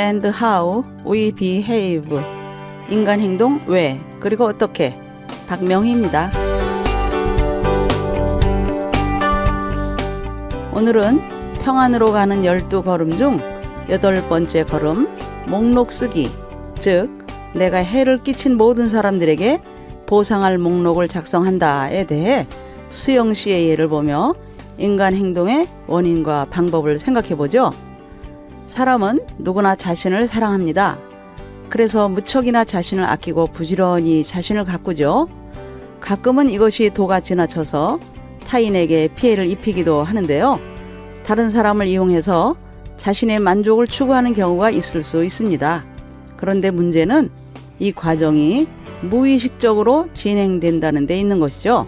and how we behave. 인간 행동 왜 그리고 어떻게. 박명희입니다. 오늘은 평안으로 가는 12걸음 중 8번째 걸음 목록 쓰기, 즉 내가 해를 끼친 모든 사람들에게 보상할 목록을 작성한다에 대해 수영 씨의 예를 보며 인간 행동의 원인과 방법을 생각해보죠. 사람은 누구나 자신을 사랑합니다. 그래서 무척이나 자신을 아끼고 부지런히 자신을 가꾸죠. 가끔은 이것이 도가 지나쳐서 타인에게 피해를 입히기도 하는데요. 다른 사람을 이용해서 자신의 만족을 추구하는 경우가 있을 수 있습니다. 그런데 문제는 이 과정이 무의식적으로 진행된다는 데 있는 것이죠.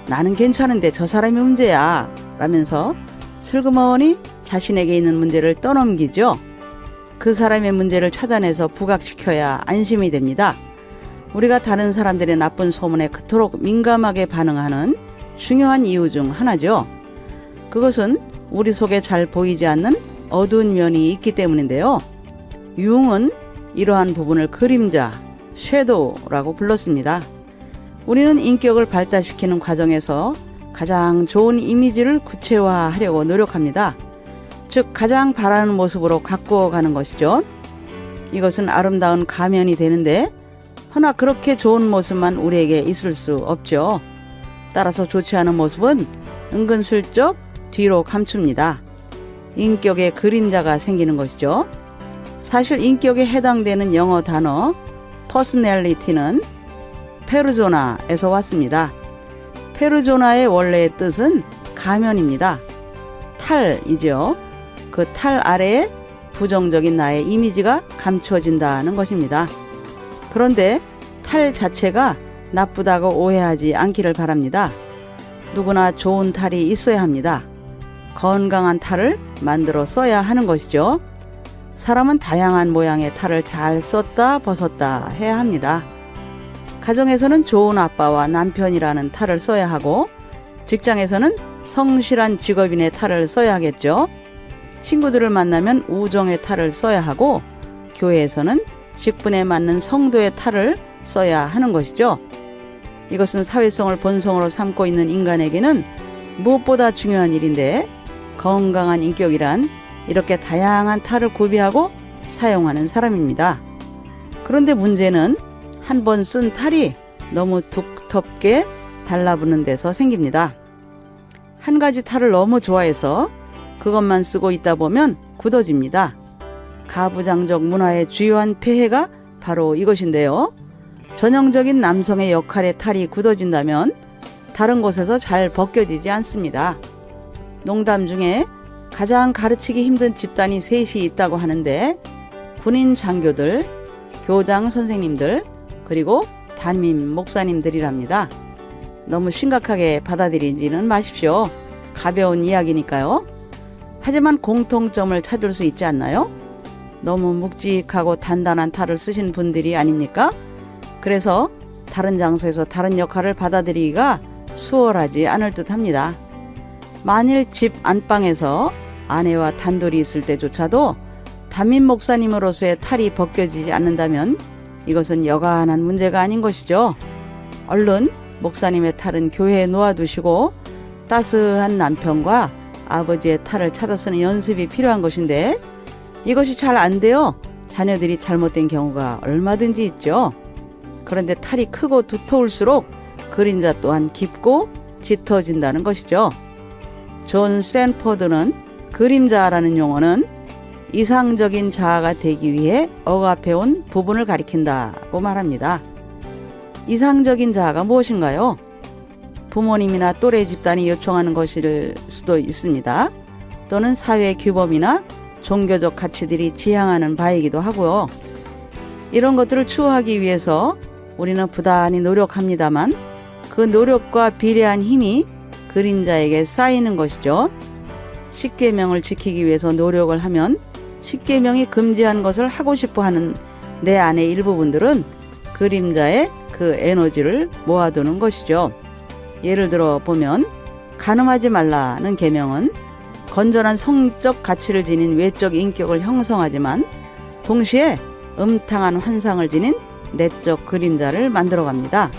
나는 괜찮은데 저 사람이 문제야 라면서 슬그머니 자신에게 있는 문제를 떠넘기죠. 그 사람의 문제를 찾아내서 부각시켜야 안심이 됩니다. 우리가 다른 사람들의 나쁜 소문에 그토록 민감하게 반응하는 중요한 이유 중 하나죠. 그것은 우리 속에 잘 보이지 않는 어두운 면이 있기 때문인데요. 융은 이러한 부분을 그림자, 섀도우라고 불렀습니다. 우리는 인격을 발달시키는 과정에서 가장 좋은 이미지를 구체화하려고 노력합니다. 즉 가장 바라는 모습으로 가꾸어 가는 것이죠. 이것은 아름다운 가면이 되는데 허나 그렇게 좋은 모습만 우리에게 있을 수 없죠. 따라서 좋지 않은 모습은 은근슬쩍 뒤로 감춥니다. 인격의 그림자가 생기는 것이죠. 사실 인격에 해당되는 영어 단어 personality는 페르소나에서 왔습니다. 페르소나의 원래의 뜻은 가면입니다. 탈이죠. 그 탈 아래에 부정적인 나의 이미지가 감춰진다는 것입니다. 그런데 탈 자체가 나쁘다고 오해하지 않기를 바랍니다. 누구나 좋은 탈이 있어야 합니다. 건강한 탈을 만들어 써야 하는 것이죠. 사람은 다양한 모양의 탈을 잘 썼다 벗었다 해야 합니다. 가정에서는 좋은 아빠와 남편이라는 탈을 써야 하고 직장에서는 성실한 직업인의 탈을 써야 하겠죠. 친구들을 만나면 우정의 탈을 써야 하고 교회에서는 직분에 맞는 성도의 탈을 써야 하는 것이죠. 이것은 사회성을 본성으로 삼고 있는 인간에게는 무엇보다 중요한 일인데 건강한 인격이란 이렇게 다양한 탈을 구비하고 사용하는 사람입니다. 그런데 문제는 한 번 쓴 탈이 너무 두텁게 달라붙는 데서 생깁니다. 한 가지 탈을 너무 좋아해서 그것만 쓰고 있다 보면 굳어집니다. 가부장적 문화의 주요한 폐해가 바로 이것인데요. 전형적인 남성의 역할의 탈이 굳어진다면 다른 곳에서 잘 벗겨지지 않습니다. 농담 중에 가장 가르치기 힘든 집단이 셋이 있다고 하는데 군인 장교들, 교장 선생님들, 그리고 담임 목사님들이랍니다. 너무 심각하게 받아들이지는 마십시오. 가벼운 이야기니까요. 하지만 공통점을 찾을 수 있지 않나요? 너무 묵직하고 단단한 탈을 쓰신 분들이 아닙니까? 그래서 다른 장소에서 다른 역할을 받아들이기가 수월하지 않을 듯 합니다. 만일 집 안방에서 아내와 단둘이 있을 때조차도 담임 목사님으로서의 탈이 벗겨지지 않는다면 이것은 여간한 문제가 아닌 것이죠. 얼른 목사님의 탈은 교회에 놓아두시고 따스한 남편과 아버지의 탈을 찾아 쓰는 연습이 필요한 것인데 이것이 잘 안 돼요. 자녀들이 잘못된 경우가 얼마든지 있죠. 그런데 탈이 크고 두터울수록 그림자 또한 깊고 짙어진다는 것이죠. 존 샌포드는 그림자라는 용어는 이상적인 자아가 되기 위해 억압해온 부분을 가리킨다고 말합니다. 이상적인 자아가 무엇인가요? 부모님이나 또래 집단이 요청하는 것일 수도 있습니다. 또는 사회 규범이나 종교적 가치들이 지향하는 바이기도 하고요. 이런 것들을 추구하기 위해서 우리는 부단히 노력합니다만 그 노력과 비례한 힘이 그림자에게 쌓이는 것이죠. 십계명을 지키기 위해서 노력을 하면 십계명이 금지한 것을 하고 싶어 하는 내 안의 일부분들은 그림자의 그 에너지를 모아두는 것이죠. 예를 들어 보면 간음하지 말라는 계명은 건전한 성적 가치를 지닌 외적 인격을 형성하지만 동시에 음탕한 환상을 지닌 내적 그림자를 만들어갑니다.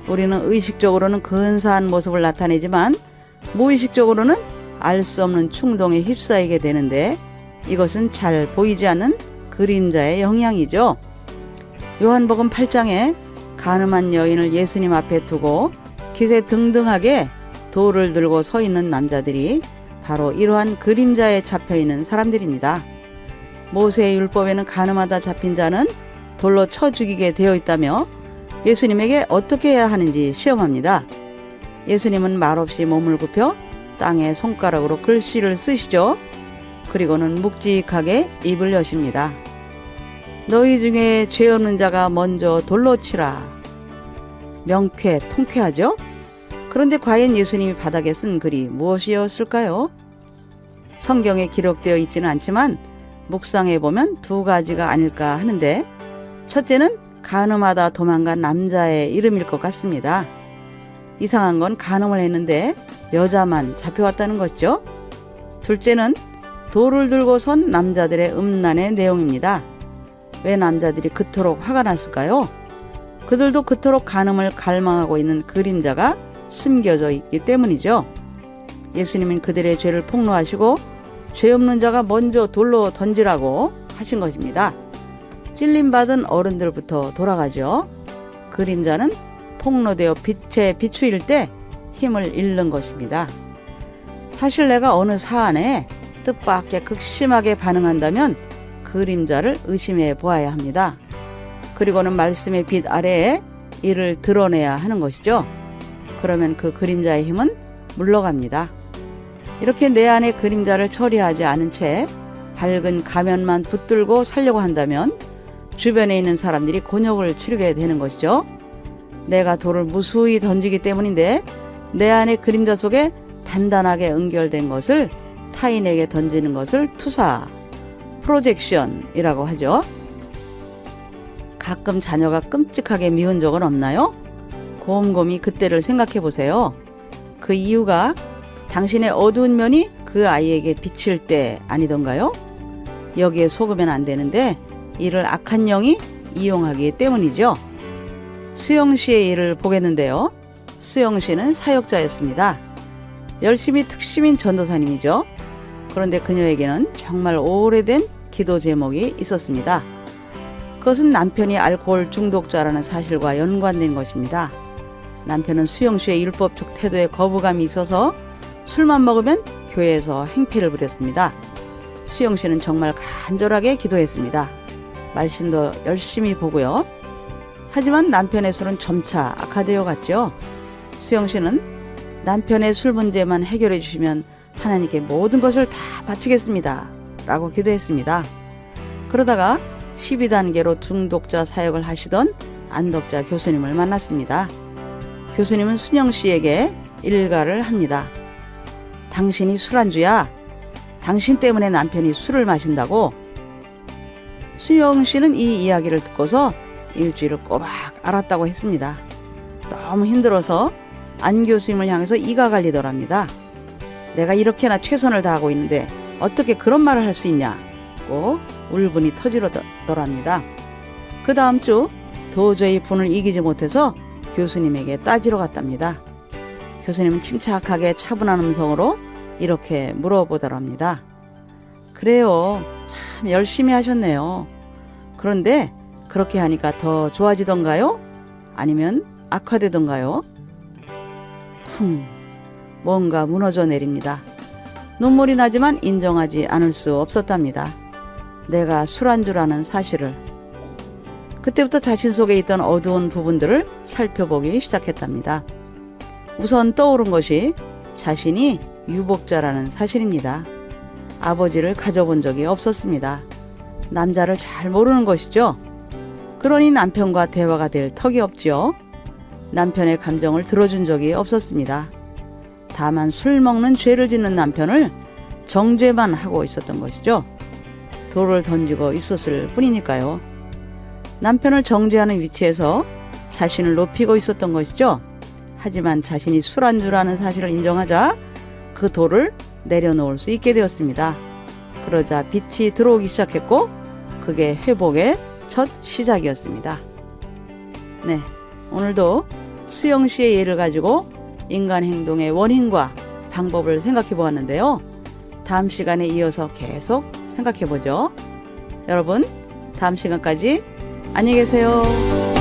우리는 의식적으로는 근사한 모습을 나타내지만 무의식적으로는 알 수 없는 충동에 휩싸이게 되는데, 이것은 잘 보이지 않는 그림자의 영향이죠. 요한복음 8장에 가늠한 여인을 예수님 앞에 두고 기세등등하게 돌을 들고 서 있는 남자들이 바로 이러한 그림자에 잡혀 있는 사람들입니다. 모세의 율법에는 가늠하다 잡힌 자는 돌로 쳐 죽이게 되어 있다며 예수님에게 어떻게 해야 하는지 시험합니다. 예수님은 말없이 몸을 굽혀 땅에 손가락으로 글씨를 쓰시죠. 그리고는 묵직하게 입을 여십니다. 너희 중에 죄 없는 자가 먼저 돌로 치라. 명쾌 통쾌하죠? 그런데 과연 예수님이 바닥에 쓴 글이 무엇이었을까요? 성경에 기록되어 있지는 않지만 묵상해 보면 두 가지가 아닐까 하는데, 첫째는 간음하다 도망간 남자의 이름일 것 같습니다. 이상한 건 간음을 했는데 여자만 잡혀왔다는 것이죠. 둘째는 돌을 들고 선 남자들의 음란의 내용입니다. 왜 남자들이 그토록 화가 났을까요? 그들도 그토록 간음을 갈망하고 있는 그림자가 숨겨져 있기 때문이죠. 예수님은 그들의 죄를 폭로하시고 죄 없는 자가 먼저 돌로 던지라고 하신 것입니다. 찔림받은 어른들부터 돌아가죠. 그림자는 폭로되어 빛에 비추일 때 힘을 잃는 것입니다. 사실 내가 어느 사안에 뜻밖의 극심하게 반응한다면 그림자를 의심해 보아야 합니다. 그리고는 말씀의 빛 아래에 이를 드러내야 하는 것이죠. 그러면 그 그림자의 힘은 물러갑니다. 이렇게 내 안의 그림자를 처리하지 않은 채 밝은 가면만 붙들고 살려고 한다면 주변에 있는 사람들이 곤욕을 치르게 되는 것이죠. 내가 돌을 무수히 던지기 때문인데 내 안의 그림자 속에 단단하게 연결된 것을 타인에게 던지는 것을 투사, 프로젝션이라고 하죠. 가끔 자녀가 끔찍하게 미운 적은 없나요? 곰곰이 그때를 생각해 보세요. 그 이유가 당신의 어두운 면이 그 아이에게 비칠 때 아니던가요? 여기에 속으면 안 되는데 이를 악한 영이 이용하기 때문이죠. 수영 씨의 일을 보겠는데요. 수영 씨는 사역자였습니다. 열심히 특심인 전도사님이죠. 그런데 그녀에게는 정말 오래된 기도 제목이 있었습니다. 그것은 남편이 알코올 중독자라는 사실과 연관된 것입니다. 남편은 수영 씨의 율법적 태도에 거부감이 있어서 술만 먹으면 교회에서 행패를 부렸습니다. 수영 씨는 정말 간절하게 기도했습니다. 말씀도 열심히 보고요. 하지만 남편의 술은 점차 악화되어 갔죠. 수영 씨는 남편의 술 문제만 해결해 주시면 하나님께 모든 것을 다 바치겠습니다 라고 기도했습니다. 그러다가 12단계로 중독자 사역을 하시던 안덕자 교수님을 만났습니다. 교수님은 순영 씨에게 일가를 합니다. 당신이 술안주야. 당신 때문에 남편이 술을 마신다고. 순영 씨는 이 이야기를 듣고서 일주일을 꼬박 앓았다고 했습니다. 너무 힘들어서 안 교수님을 향해서 이가 갈리더랍니다. 내가 이렇게나 최선을 다하고 있는데 어떻게 그런 말을 할 수 있냐고 울분이 터지더랍니다. 그 다음 주 도저히 분을 이기지 못해서 교수님에게 따지러 갔답니다. 교수님은 침착하게 차분한 음성으로 이렇게 물어보더랍니다. 그래요, 참 열심히 하셨네요. 그런데 그렇게 하니까 더 좋아지던가요? 아니면 악화되던가요? 뭔가 무너져 내립니다. 눈물이 나지만 인정하지 않을 수 없었답니다. 내가 술안주라는 사실을. 그때부터 자신 속에 있던 어두운 부분들을 살펴보기 시작했답니다. 우선 떠오른 것이 자신이 유복자라는 사실입니다. 아버지를 가져본 적이 없었습니다. 남자를 잘 모르는 것이죠. 그러니 남편과 대화가 될 턱이 없지요. 남편의 감정을 들어준 적이 없었습니다. 다만 술 먹는 죄를 짓는 남편을 정죄만 하고 있었던 것이죠. 돌을 던지고 있었을 뿐이니까요. 남편을 정죄하는 위치에서 자신을 높이고 있었던 것이죠. 하지만 자신이 술안주라는 사실을 인정하자 그 돌을 내려놓을 수 있게 되었습니다. 그러자 빛이 들어오기 시작했고 그게 회복의 첫 시작이었습니다. 네, 오늘도 수영 씨의 예를 가지고 인간 행동의 원인과 방법을 생각해 보았는데요. 다음 시간에 이어서 계속 생각해 보죠. 여러분, 다음 시간까지 안녕히 계세요.